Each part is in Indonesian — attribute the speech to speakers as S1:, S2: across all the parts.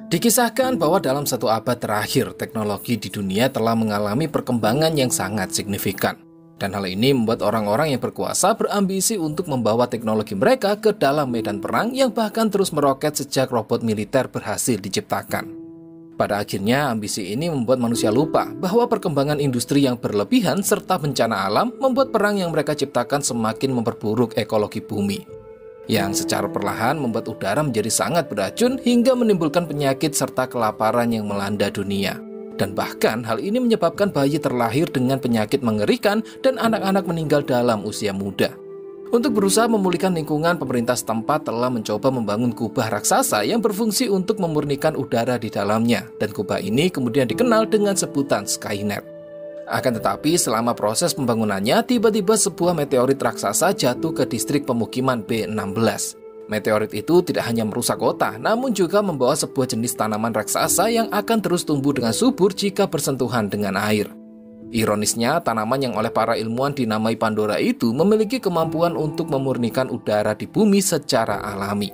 S1: Dikisahkan bahwa dalam 1 abad terakhir, teknologi di dunia telah mengalami perkembangan yang sangat signifikan. Dan hal ini membuat orang-orang yang berkuasa berambisi untuk membawa teknologi mereka ke dalam medan perang yang bahkan terus meroket sejak robot militer berhasil diciptakan. Pada akhirnya, ambisi ini membuat manusia lupa bahwa perkembangan industri yang berlebihan serta bencana alam membuat perang yang mereka ciptakan semakin memperburuk ekologi bumi, yang secara perlahan membuat udara menjadi sangat beracun hingga menimbulkan penyakit serta kelaparan yang melanda dunia. Dan bahkan hal ini menyebabkan bayi terlahir dengan penyakit mengerikan dan anak-anak meninggal dalam usia muda. Untuk berusaha memulihkan lingkungan, pemerintah setempat telah mencoba membangun kubah raksasa yang berfungsi untuk memurnikan udara di dalamnya, dan kubah ini kemudian dikenal dengan sebutan Skynet. Akan tetapi selama proses pembangunannya, tiba-tiba sebuah meteorit raksasa jatuh ke distrik pemukiman B16. Meteorit itu tidak hanya merusak kota, namun juga membawa sebuah jenis tanaman raksasa yang akan terus tumbuh dengan subur jika bersentuhan dengan air. Ironisnya, tanaman yang oleh para ilmuwan dinamai Pandora itu memiliki kemampuan untuk memurnikan udara di bumi secara alami.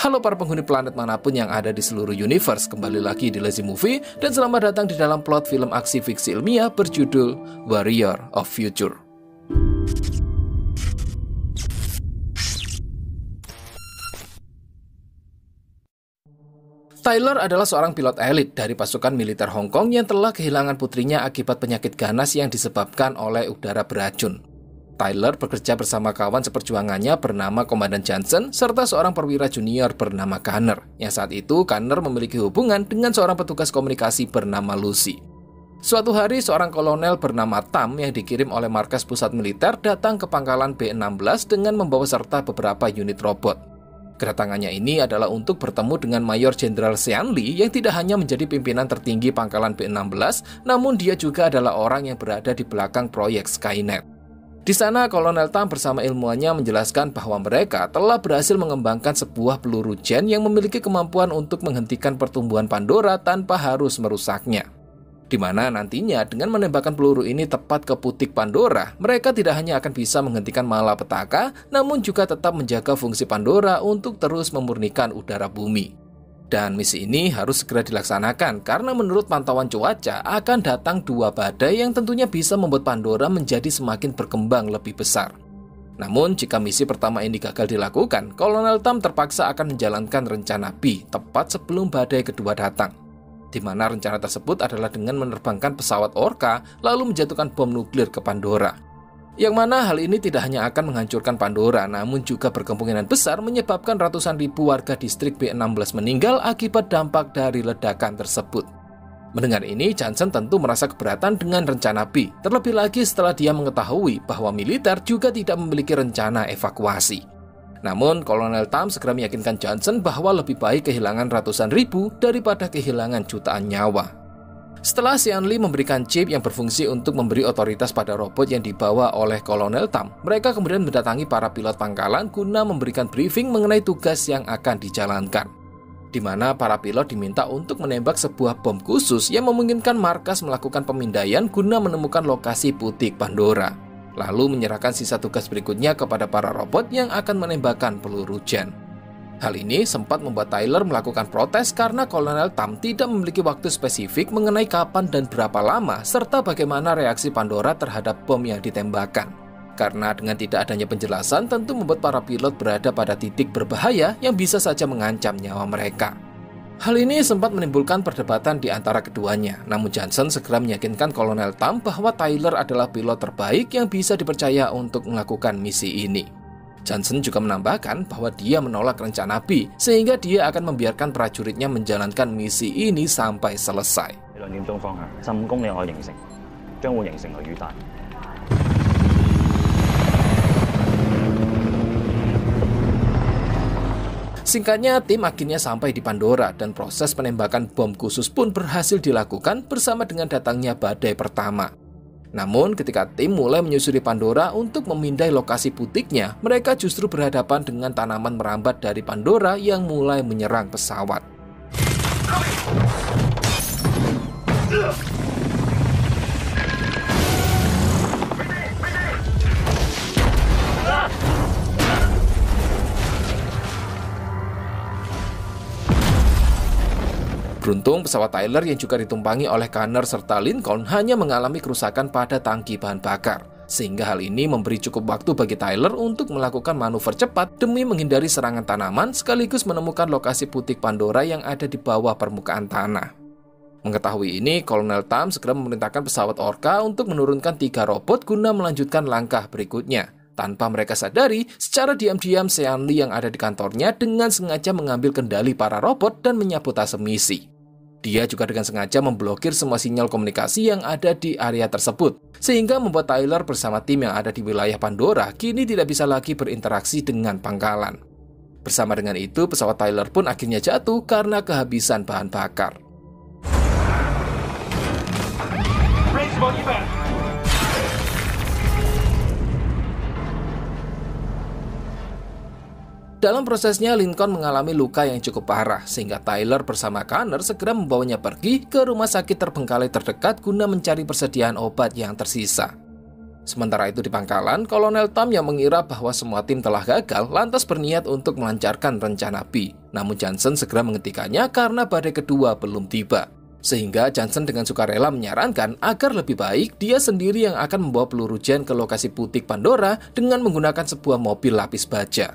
S1: Halo para penghuni planet manapun yang ada di seluruh universe, kembali lagi di Lazy Movie, dan selamat datang di dalam plot film aksi fiksi ilmiah berjudul Warrior of Future. Tyler adalah seorang pilot elit dari pasukan militer Hong Kong yang telah kehilangan putrinya akibat penyakit ganas yang disebabkan oleh udara beracun. Tyler bekerja bersama kawan seperjuangannya bernama Komandan Johnson serta seorang perwira junior bernama Connor, yang saat itu Connor memiliki hubungan dengan seorang petugas komunikasi bernama Lucy. Suatu hari, seorang kolonel bernama Tam yang dikirim oleh markas pusat militer datang ke pangkalan B16 dengan membawa serta beberapa unit robot. Kedatangannya ini adalah untuk bertemu dengan Mayor Jenderal Sean Lee yang tidak hanya menjadi pimpinan tertinggi pangkalan B16, namun dia juga adalah orang yang berada di belakang proyek Skynet. Di sana, Kolonel Tam bersama ilmuannya menjelaskan bahwa mereka telah berhasil mengembangkan sebuah peluru gen yang memiliki kemampuan untuk menghentikan pertumbuhan Pandora tanpa harus merusaknya. Di mana nantinya dengan menembakkan peluru ini tepat ke putik Pandora, mereka tidak hanya akan bisa menghentikan malapetaka, namun juga tetap menjaga fungsi Pandora untuk terus memurnikan udara bumi. Dan misi ini harus segera dilaksanakan karena menurut pantauan cuaca akan datang 2 badai yang tentunya bisa membuat Pandora menjadi semakin berkembang lebih besar. Namun jika misi pertama ini gagal dilakukan, Kolonel Tam terpaksa akan menjalankan rencana B tepat sebelum badai kedua datang, di mana rencana tersebut adalah dengan menerbangkan pesawat Orca lalu menjatuhkan bom nuklir ke Pandora. Yang mana hal ini tidak hanya akan menghancurkan Pandora, namun juga berkemungkinan besar menyebabkan ratusan ribu warga distrik B16 meninggal akibat dampak dari ledakan tersebut. Mendengar ini, Johnson tentu merasa keberatan dengan rencana B, terlebih lagi setelah dia mengetahui bahwa militer juga tidak memiliki rencana evakuasi. Namun, Kolonel Tam segera meyakinkan Johnson bahwa lebih baik kehilangan ratusan ribu daripada kehilangan jutaan nyawa. Setelah Sean Lee memberikan chip yang berfungsi untuk memberi otoritas pada robot yang dibawa oleh Kolonel Tam, mereka kemudian mendatangi para pilot pangkalan guna memberikan briefing mengenai tugas yang akan dijalankan, di mana para pilot diminta untuk menembak sebuah bom khusus yang memungkinkan markas melakukan pemindaian guna menemukan lokasi putik Pandora, lalu menyerahkan sisa tugas berikutnya kepada para robot yang akan menembakkan peluru gen. Hal ini sempat membuat Tyler melakukan protes karena Kolonel Tam tidak memiliki waktu spesifik mengenai kapan dan berapa lama serta bagaimana reaksi Pandora terhadap bom yang ditembakkan. Karena dengan tidak adanya penjelasan tentu membuat para pilot berada pada titik berbahaya yang bisa saja mengancam nyawa mereka. Hal ini sempat menimbulkan perdebatan di antara keduanya, namun Johnson segera meyakinkan Kolonel Tam bahwa Tyler adalah pilot terbaik yang bisa dipercaya untuk melakukan misi ini. Johnson juga menambahkan bahwa dia menolak rencana B, sehingga dia akan membiarkan prajuritnya menjalankan misi ini sampai selesai. Singkatnya, tim akhirnya sampai di Pandora dan proses penembakan bom khusus pun berhasil dilakukan bersama dengan datangnya badai pertama. Namun, ketika tim mulai menyusuri Pandora untuk memindai lokasi putiknya, mereka justru berhadapan dengan tanaman merambat dari Pandora yang mulai menyerang pesawat. Beruntung pesawat Tyler yang juga ditumpangi oleh Connor serta Lincoln hanya mengalami kerusakan pada tangki bahan bakar, sehingga hal ini memberi cukup waktu bagi Tyler untuk melakukan manuver cepat demi menghindari serangan tanaman sekaligus menemukan lokasi butik Pandora yang ada di bawah permukaan tanah. Mengetahui ini, Kolonel Tam segera memerintahkan pesawat Orca untuk menurunkan 3 robot guna melanjutkan langkah berikutnya. Tanpa mereka sadari, secara diam-diam Sean Lee yang ada di kantornya dengan sengaja mengambil kendali para robot dan menyabotase misi. Dia juga dengan sengaja memblokir semua sinyal komunikasi yang ada di area tersebut, sehingga membuat Tyler bersama tim yang ada di wilayah Pandora kini tidak bisa lagi berinteraksi dengan pangkalan. Bersama dengan itu, pesawat Tyler pun akhirnya jatuh karena kehabisan bahan bakar. Dalam prosesnya, Lincoln mengalami luka yang cukup parah, sehingga Tyler bersama Connor segera membawanya pergi ke rumah sakit terbengkalai terdekat guna mencari persediaan obat yang tersisa. Sementara itu di pangkalan, Kolonel Tam yang mengira bahwa semua tim telah gagal, lantas berniat untuk melancarkan rencana B. Namun Johnson segera menghentikannya karena badai kedua belum tiba. Sehingga Johnson dengan sukarela menyarankan agar lebih baik dia sendiri yang akan membawa peluru Jen ke lokasi butik Pandora dengan menggunakan sebuah mobil lapis baja.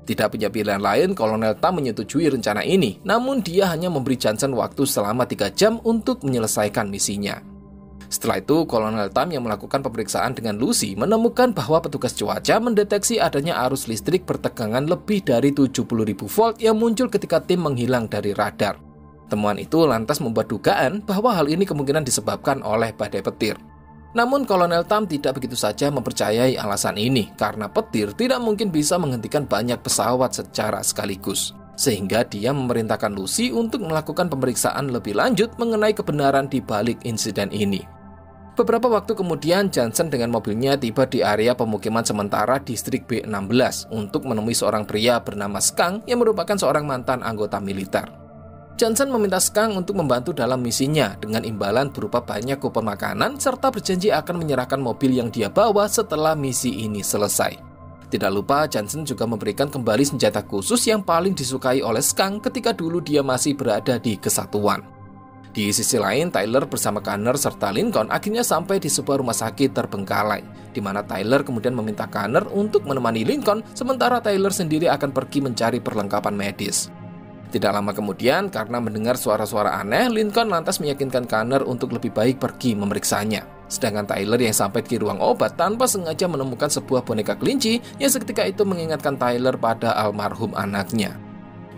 S1: Tidak punya pilihan lain, Kolonel Tam menyetujui rencana ini, namun dia hanya memberi Johnson waktu selama 3 jam untuk menyelesaikan misinya. Setelah itu, Kolonel Tam yang melakukan pemeriksaan dengan Lucy menemukan bahwa petugas cuaca mendeteksi adanya arus listrik bertegangan lebih dari 70.000 volt yang muncul ketika tim menghilang dari radar. Temuan itu lantas membuat dugaan bahwa hal ini kemungkinan disebabkan oleh badai petir. Namun Kolonel Tam tidak begitu saja mempercayai alasan ini karena petir tidak mungkin bisa menghentikan banyak pesawat secara sekaligus. Sehingga dia memerintahkan Lucy untuk melakukan pemeriksaan lebih lanjut mengenai kebenaran di balik insiden ini. Beberapa waktu kemudian Johnson dengan mobilnya tiba di area pemukiman sementara distrik B16 untuk menemui seorang pria bernama Skang yang merupakan seorang mantan anggota militer. Johnson meminta Skang untuk membantu dalam misinya dengan imbalan berupa banyak kupon makanan serta berjanji akan menyerahkan mobil yang dia bawa setelah misi ini selesai. Tidak lupa Johnson juga memberikan kembali senjata khusus yang paling disukai oleh Skang ketika dulu dia masih berada di kesatuan. Di sisi lain, Tyler bersama Connor serta Lincoln akhirnya sampai di sebuah rumah sakit terbengkalai, di mana Tyler kemudian meminta Connor untuk menemani Lincoln sementara Tyler sendiri akan pergi mencari perlengkapan medis. Tidak lama kemudian, karena mendengar suara-suara aneh, Lincoln lantas meyakinkan Connor untuk lebih baik pergi memeriksanya. Sedangkan Tyler yang sampai di ruang obat tanpa sengaja menemukan sebuah boneka kelinci yang seketika itu mengingatkan Tyler pada almarhum anaknya.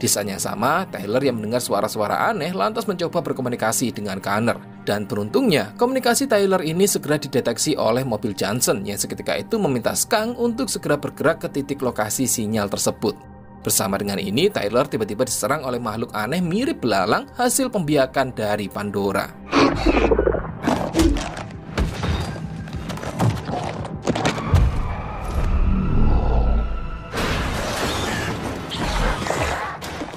S1: Di saat yang sama, Tyler yang mendengar suara-suara aneh lantas mencoba berkomunikasi dengan Connor. Dan beruntungnya, komunikasi Tyler ini segera dideteksi oleh mobil Johnson yang seketika itu meminta Skang untuk segera bergerak ke titik lokasi sinyal tersebut. Bersama dengan ini, Tyler tiba-tiba diserang oleh makhluk aneh mirip belalang hasil pembiakan dari Pandora.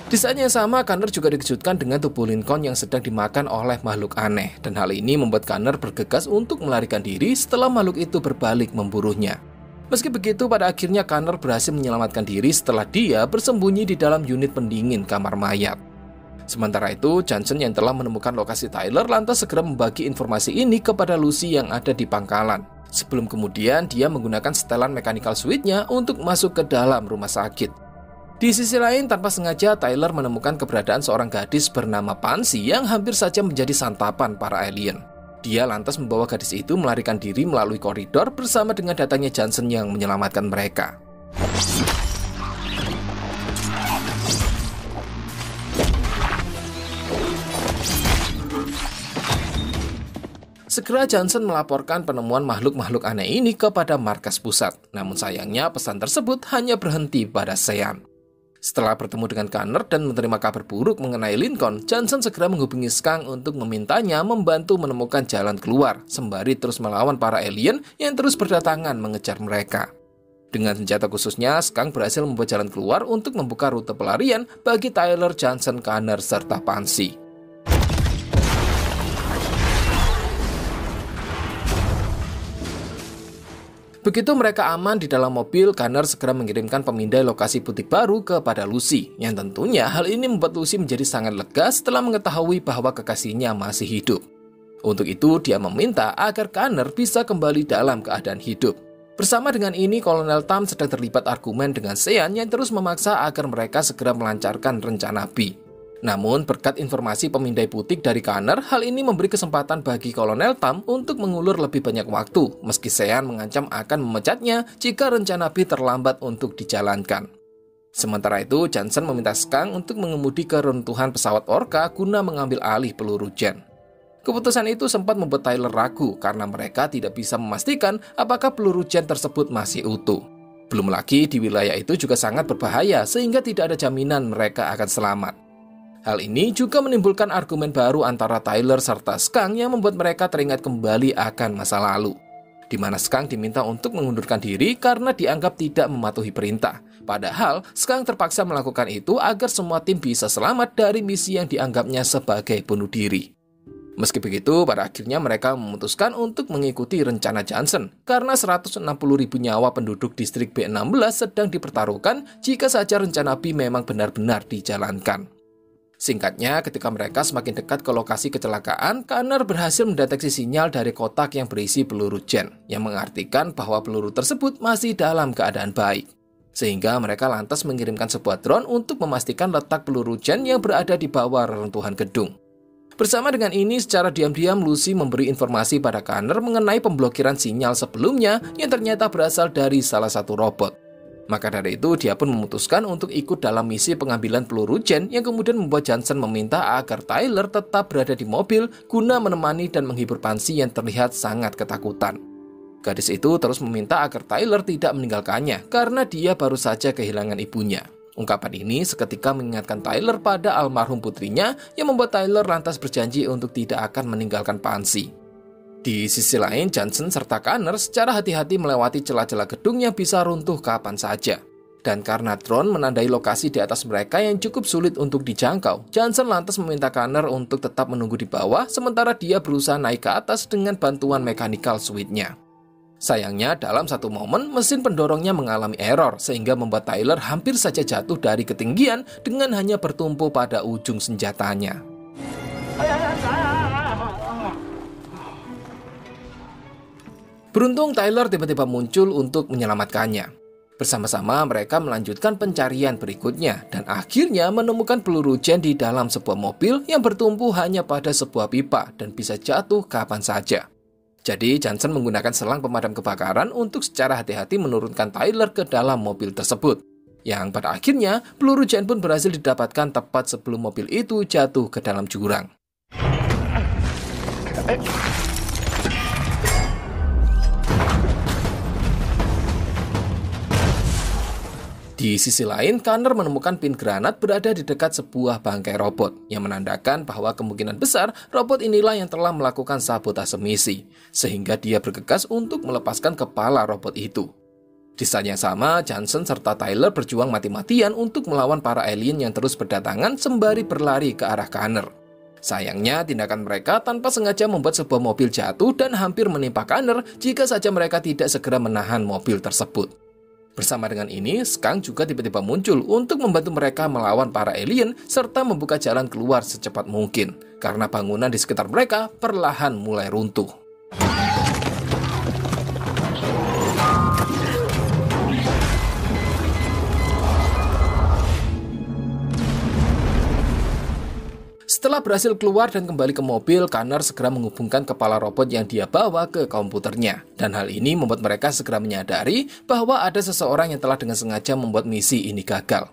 S1: Di saat yang sama, Connor juga dikejutkan dengan tubuh Lincoln yang sedang dimakan oleh makhluk aneh. Dan hal ini membuat Connor bergegas untuk melarikan diri setelah makhluk itu berbalik memburunya. Meski begitu, pada akhirnya Connor berhasil menyelamatkan diri setelah dia bersembunyi di dalam unit pendingin kamar mayat. Sementara itu, Johnson yang telah menemukan lokasi Tyler lantas segera membagi informasi ini kepada Lucy yang ada di pangkalan. Sebelum kemudian dia menggunakan setelan mechanical switch-nya untuk masuk ke dalam rumah sakit. Di sisi lain, tanpa sengaja Tyler menemukan keberadaan seorang gadis bernama Pansy yang hampir saja menjadi santapan para alien. Dia lantas membawa gadis itu melarikan diri melalui koridor bersama dengan datangnya Johnson yang menyelamatkan mereka. Segera Johnson melaporkan penemuan makhluk-makhluk aneh ini kepada markas pusat. Namun sayangnya pesan tersebut hanya berhenti pada Sean. Setelah bertemu dengan Connor dan menerima kabar buruk mengenai Lincoln, Johnson segera menghubungi Skang untuk memintanya membantu menemukan jalan keluar, sembari terus melawan para alien yang terus berdatangan mengejar mereka. Dengan senjata khususnya, Skang berhasil membuat jalan keluar untuk membuka rute pelarian bagi Tyler, Johnson, Connor, serta Pansy. Begitu mereka aman di dalam mobil, Connor segera mengirimkan pemindai lokasi butik baru kepada Lucy. Yang tentunya hal ini membuat Lucy menjadi sangat lega setelah mengetahui bahwa kekasihnya masih hidup. Untuk itu, dia meminta agar Connor bisa kembali dalam keadaan hidup. Bersama dengan ini, Kolonel Tam sedang terlibat argumen dengan Sean yang terus memaksa agar mereka segera melancarkan rencana B. Namun, berkat informasi pemindai butik dari Connor, hal ini memberi kesempatan bagi Kolonel Tam untuk mengulur lebih banyak waktu, meski Sean mengancam akan memecatnya jika rencana B terlambat untuk dijalankan. Sementara itu, Johnson meminta Skang untuk mengemudi ke runtuhan pesawat Orca guna mengambil alih peluru Jen. Keputusan itu sempat membuat Tyler ragu karena mereka tidak bisa memastikan apakah peluru Jen tersebut masih utuh. Belum lagi, di wilayah itu juga sangat berbahaya sehingga tidak ada jaminan mereka akan selamat. Hal ini juga menimbulkan argumen baru antara Tyler serta Skang yang membuat mereka teringat kembali akan masa lalu, di mana Skang diminta untuk mengundurkan diri karena dianggap tidak mematuhi perintah. Padahal, Skang terpaksa melakukan itu agar semua tim bisa selamat dari misi yang dianggapnya sebagai bunuh diri. Meski begitu, pada akhirnya mereka memutuskan untuk mengikuti rencana Johnson karena 160.000 nyawa penduduk distrik B16 sedang dipertaruhkan jika saja rencana B memang benar-benar dijalankan. Singkatnya, ketika mereka semakin dekat ke lokasi kecelakaan, Connor berhasil mendeteksi sinyal dari kotak yang berisi peluru Jen, yang mengartikan bahwa peluru tersebut masih dalam keadaan baik. Sehingga mereka lantas mengirimkan sebuah drone untuk memastikan letak peluru Jen yang berada di bawah reruntuhan gedung. Bersama dengan ini, secara diam-diam Lucy memberi informasi pada Connor mengenai pemblokiran sinyal sebelumnya yang ternyata berasal dari salah satu robot. Maka dari itu, dia pun memutuskan untuk ikut dalam misi pengambilan peluru Jen yang kemudian membuat Johnson meminta agar Tyler tetap berada di mobil guna menemani dan menghibur Pansy yang terlihat sangat ketakutan. Gadis itu terus meminta agar Tyler tidak meninggalkannya karena dia baru saja kehilangan ibunya. Ungkapan ini seketika mengingatkan Tyler pada almarhum putrinya yang membuat Tyler lantas berjanji untuk tidak akan meninggalkan Pansy. Di sisi lain, Johnson serta Connor secara hati-hati melewati celah-celah gedung yang bisa runtuh kapan saja. Dan karena drone menandai lokasi di atas mereka yang cukup sulit untuk dijangkau, Johnson lantas meminta Connor untuk tetap menunggu di bawah sementara dia berusaha naik ke atas dengan bantuan mechanical switch-nya. Sayangnya, dalam satu momen, mesin pendorongnya mengalami error sehingga membuat Tyler hampir saja jatuh dari ketinggian dengan hanya bertumpu pada ujung senjatanya. Beruntung Tyler tiba-tiba muncul untuk menyelamatkannya. Bersama-sama mereka melanjutkan pencarian berikutnya dan akhirnya menemukan peluru Jen di dalam sebuah mobil yang bertumpu hanya pada sebuah pipa dan bisa jatuh kapan saja. Jadi Johnson menggunakan selang pemadam kebakaran untuk secara hati-hati menurunkan Tyler ke dalam mobil tersebut. Yang pada akhirnya peluru Jen pun berhasil didapatkan tepat sebelum mobil itu jatuh ke dalam jurang. Di sisi lain, Connor menemukan pin granat berada di dekat sebuah bangkai robot, yang menandakan bahwa kemungkinan besar robot inilah yang telah melakukan sabotase misi, sehingga dia bergegas untuk melepaskan kepala robot itu. Di saat yang sama, Johnson serta Tyler berjuang mati-matian untuk melawan para alien yang terus berdatangan sembari berlari ke arah Connor. Sayangnya, tindakan mereka tanpa sengaja membuat sebuah mobil jatuh dan hampir menimpa Connor jika saja mereka tidak segera menahan mobil tersebut. Bersama dengan ini, Skang juga tiba-tiba muncul untuk membantu mereka melawan para alien serta membuka jalan keluar secepat mungkin, karena bangunan di sekitar mereka perlahan mulai runtuh. Setelah berhasil keluar dan kembali ke mobil, Connor segera menghubungkan kepala robot yang dia bawa ke komputernya. Dan hal ini membuat mereka segera menyadari bahwa ada seseorang yang telah dengan sengaja membuat misi ini gagal.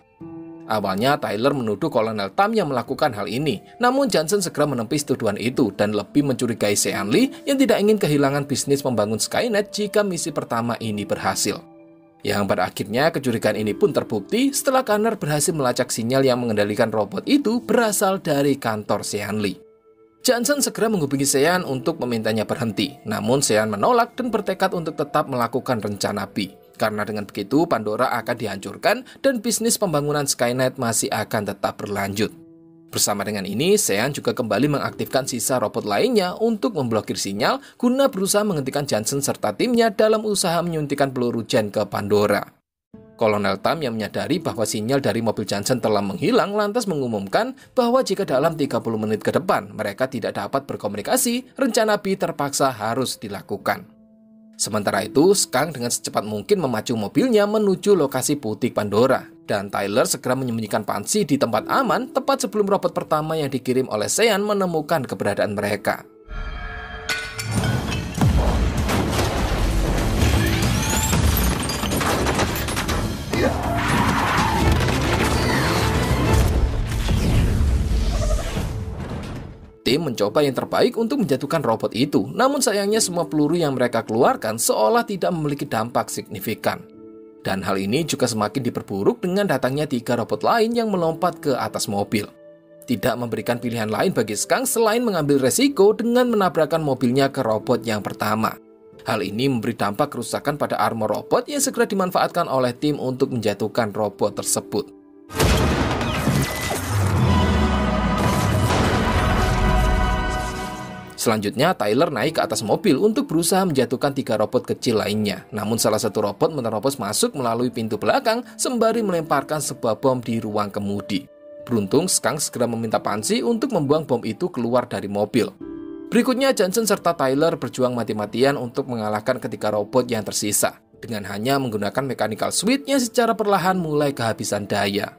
S1: Awalnya, Tyler menuduh Kolonel Tam yang melakukan hal ini. Namun Johnson segera menepis tuduhan itu dan lebih mencurigai Sean Lee yang tidak ingin kehilangan bisnis membangun Skynet jika misi pertama ini berhasil. Yang pada akhirnya kecurigaan ini pun terbukti setelah Connor berhasil melacak sinyal yang mengendalikan robot itu berasal dari kantor Sean Lee. Johnson segera menghubungi Sean untuk memintanya berhenti, namun Sean menolak dan bertekad untuk tetap melakukan rencana B. Karena dengan begitu Pandora akan dihancurkan dan bisnis pembangunan Skynet masih akan tetap berlanjut. Bersama dengan ini, Sean juga kembali mengaktifkan sisa robot lainnya untuk memblokir sinyal guna berusaha menghentikan Johnson serta timnya dalam usaha menyuntikkan peluru Jen ke Pandora. Kolonel Tam yang menyadari bahwa sinyal dari mobil Johnson telah menghilang lantas mengumumkan bahwa jika dalam 30 menit ke depan mereka tidak dapat berkomunikasi, rencana B terpaksa harus dilakukan. Sementara itu, Skunk dengan secepat mungkin memacu mobilnya menuju lokasi butik Pandora, dan Tyler segera menyembunyikan Pansy di tempat aman tepat sebelum robot pertama yang dikirim oleh Sean menemukan keberadaan mereka. Tim mencoba yang terbaik untuk menjatuhkan robot itu, namun sayangnya semua peluru yang mereka keluarkan seolah tidak memiliki dampak signifikan. Dan hal ini juga semakin diperburuk dengan datangnya 3 robot lain yang melompat ke atas mobil. Tidak memberikan pilihan lain bagi Skunk selain mengambil resiko dengan menabrakkan mobilnya ke robot yang pertama. Hal ini memberi dampak kerusakan pada armor robot yang segera dimanfaatkan oleh tim untuk menjatuhkan robot tersebut. Selanjutnya, Tyler naik ke atas mobil untuk berusaha menjatuhkan 3 robot kecil lainnya. Namun salah satu robot menerobos masuk melalui pintu belakang sembari melemparkan sebuah bom di ruang kemudi. Beruntung, Skunk segera meminta Pansy untuk membuang bom itu keluar dari mobil. Berikutnya, Johnson serta Tyler berjuang mati-matian untuk mengalahkan ketiga robot yang tersisa, dengan hanya menggunakan mechanical switch yang secara perlahan mulai kehabisan daya.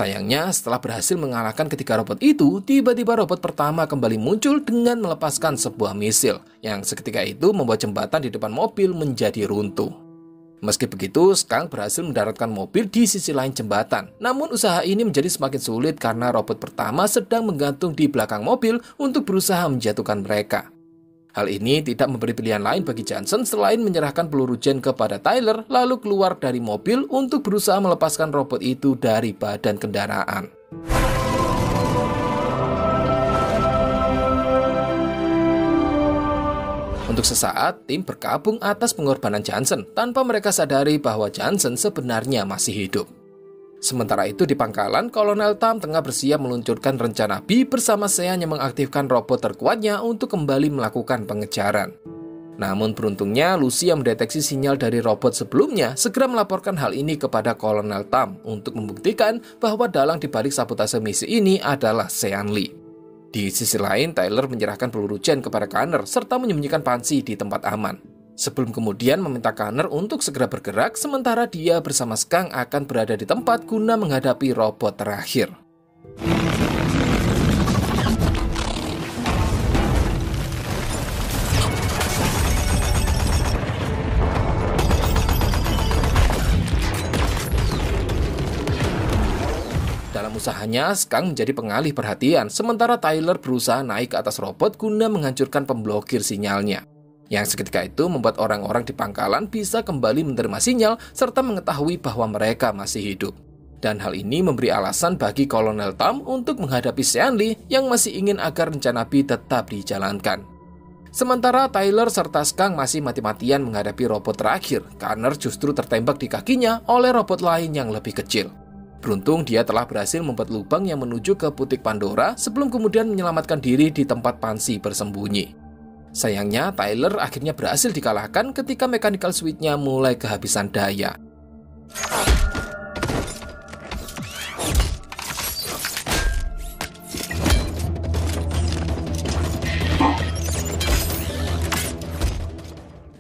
S1: Sayangnya, setelah berhasil mengalahkan ketiga robot itu, tiba-tiba robot pertama kembali muncul dengan melepaskan sebuah misil, yang seketika itu membuat jembatan di depan mobil menjadi runtuh. Meski begitu, Skunk berhasil mendaratkan mobil di sisi lain jembatan. Namun usaha ini menjadi semakin sulit karena robot pertama sedang menggantung di belakang mobil untuk berusaha menjatuhkan mereka. Hal ini tidak memberi pilihan lain bagi Johnson selain menyerahkan peluru Jen kepada Tyler lalu keluar dari mobil untuk berusaha melepaskan robot itu dari badan kendaraan. Untuk sesaat, tim berkabung atas pengorbanan Johnson tanpa mereka sadari bahwa Johnson sebenarnya masih hidup. Sementara itu di pangkalan, Kolonel Tam tengah bersiap meluncurkan rencana B bersama Sean yang mengaktifkan robot terkuatnya untuk kembali melakukan pengejaran. Namun beruntungnya, Lucy yang mendeteksi sinyal dari robot sebelumnya segera melaporkan hal ini kepada Kolonel Tam untuk membuktikan bahwa dalang dibalik sabotase misi ini adalah Sean Lee. Di sisi lain, Tyler menyerahkan peluru Jen kepada Connor serta menyembunyikan Pansy di tempat aman. Sebelum kemudian meminta Connor untuk segera bergerak, sementara dia bersama Skunk akan berada di tempat guna menghadapi robot terakhir. Dalam usahanya, Skunk menjadi pengalih perhatian, sementara Tyler berusaha naik ke atas robot guna menghancurkan pemblokir sinyalnya. Yang seketika itu membuat orang-orang di pangkalan bisa kembali menerima sinyal serta mengetahui bahwa mereka masih hidup. Dan hal ini memberi alasan bagi Kolonel Tam untuk menghadapi Sean Lee yang masih ingin agar rencana B tetap dijalankan. Sementara Tyler serta Skunk masih mati-matian menghadapi robot terakhir, Connor justru tertembak di kakinya oleh robot lain yang lebih kecil. Beruntung dia telah berhasil membuat lubang yang menuju ke butik Pandora sebelum kemudian menyelamatkan diri di tempat Pansy bersembunyi. Sayangnya, Tyler akhirnya berhasil dikalahkan ketika mechanical switch-nya mulai kehabisan daya.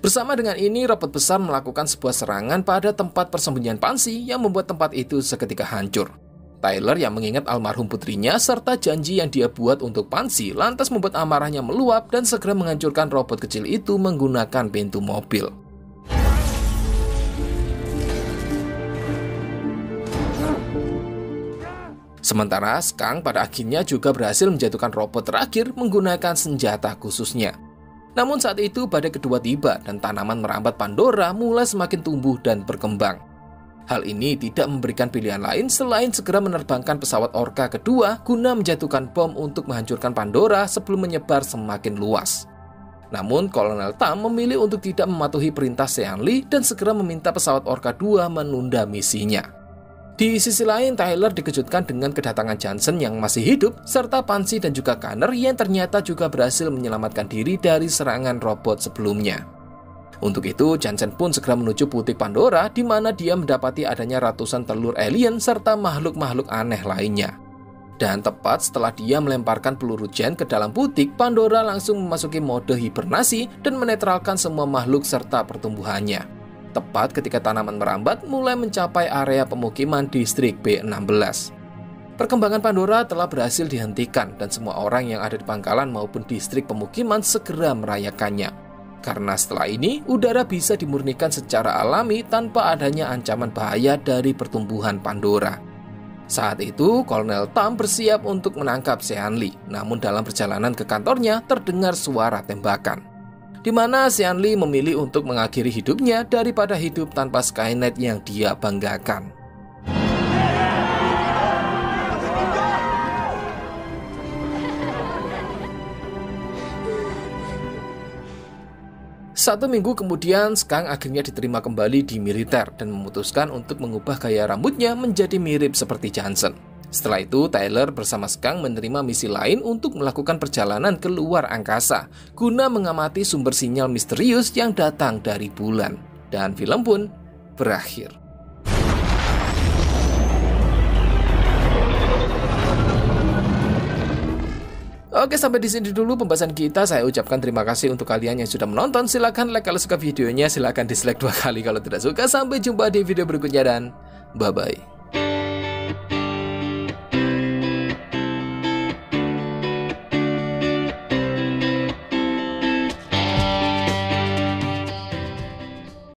S1: Bersama dengan ini, robot besar melakukan sebuah serangan pada tempat persembunyian Pansy yang membuat tempat itu seketika hancur. Tyler yang mengingat almarhum putrinya serta janji yang dia buat untuk Pansy lantas membuat amarahnya meluap dan segera menghancurkan robot kecil itu menggunakan pintu mobil. Sementara Skunk pada akhirnya juga berhasil menjatuhkan robot terakhir menggunakan senjata khususnya. Namun saat itu badai kedua tiba dan tanaman merambat Pandora mulai semakin tumbuh dan berkembang. Hal ini tidak memberikan pilihan lain selain segera menerbangkan pesawat Orca kedua guna menjatuhkan bom untuk menghancurkan Pandora sebelum menyebar semakin luas. Namun, Kolonel Tam memilih untuk tidak mematuhi perintah Sean Lee dan segera meminta pesawat Orca 2 menunda misinya. Di sisi lain, Tyler dikejutkan dengan kedatangan Johnson yang masih hidup, serta Pansy dan juga Connor yang ternyata juga berhasil menyelamatkan diri dari serangan robot sebelumnya. Untuk itu, Johnson pun segera menuju butik Pandora di mana dia mendapati adanya ratusan telur alien serta makhluk-makhluk aneh lainnya. Dan tepat setelah dia melemparkan peluru Jen ke dalam butik, Pandora langsung memasuki mode hibernasi dan menetralkan semua makhluk serta pertumbuhannya. Tepat ketika tanaman merambat mulai mencapai area pemukiman distrik B16. Perkembangan Pandora telah berhasil dihentikan dan semua orang yang ada di pangkalan maupun distrik pemukiman segera merayakannya. Karena setelah ini, udara bisa dimurnikan secara alami tanpa adanya ancaman bahaya dari pertumbuhan Pandora. Saat itu, Kolonel Tam bersiap untuk menangkap Sean Lee, namun dalam perjalanan ke kantornya terdengar suara tembakan. Di mana Sean Lee memilih untuk mengakhiri hidupnya daripada hidup tanpa Skynet yang dia banggakan. Satu minggu kemudian, Skang akhirnya diterima kembali di militer dan memutuskan untuk mengubah gaya rambutnya menjadi mirip seperti Johnson. Setelah itu, Tyler bersama Skang menerima misi lain untuk melakukan perjalanan ke luar angkasa guna mengamati sumber sinyal misterius yang datang dari bulan. Dan film pun berakhir. Oke, sampai di sini dulu pembahasan kita. Saya ucapkan terima kasih untuk kalian yang sudah menonton. Silahkan like kalau suka videonya, silahkan dislike 2 kali kalau tidak suka. Sampai jumpa di video berikutnya dan bye-bye.